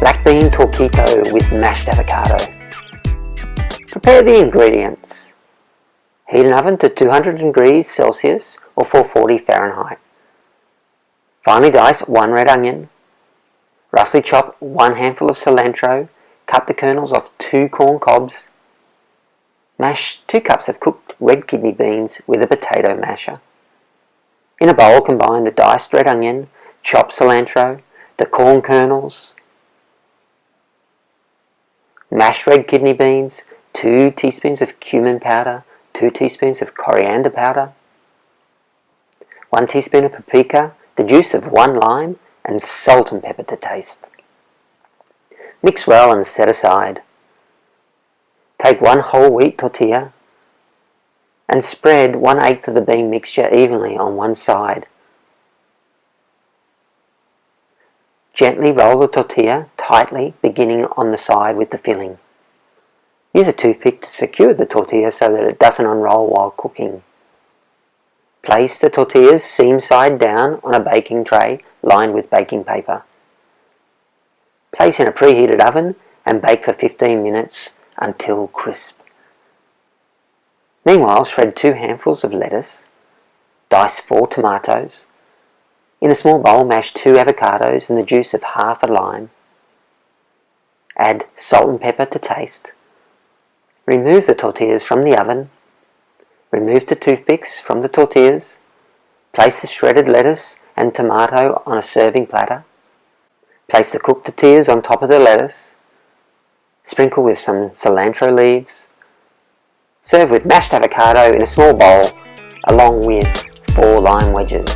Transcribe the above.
Black bean taquito with mashed avocado. Prepare the ingredients. Heat an oven to 200 degrees Celsius or 440 Fahrenheit. Finely dice 1 red onion. Roughly chop 1 handful of cilantro. Cut the kernels off 2 corn cobs. Mash 2 cups of cooked red kidney beans with a potato masher. In a bowl, combine the diced red onion, chopped cilantro, the corn kernels, mashed red kidney beans, 2 teaspoons of cumin powder, 2 teaspoons of coriander powder, 1 teaspoon of paprika, the juice of 1 lime, and salt and pepper to taste. Mix well and set aside. Take 1 whole wheat tortilla and spread 1/8 of the bean mixture evenly on one side. Gently roll the tortilla tightly, beginning on the side with the filling. Use a toothpick to secure the tortilla so that it doesn't unroll while cooking. Place the tortillas seam side down on a baking tray lined with baking paper. Place in a preheated oven and bake for 15 minutes until crisp. Meanwhile, shred 2 handfuls of lettuce, dice 4 tomatoes. In a small bowl, mash 2 avocados and the juice of half a lime. Add salt and pepper to taste. Remove the tortillas from the oven. Remove the toothpicks from the tortillas. Place the shredded lettuce and tomato on a serving platter. Place the cooked tortillas on top of the lettuce. Sprinkle with some cilantro leaves. Serve with mashed avocado in a small bowl along with 4 lime wedges.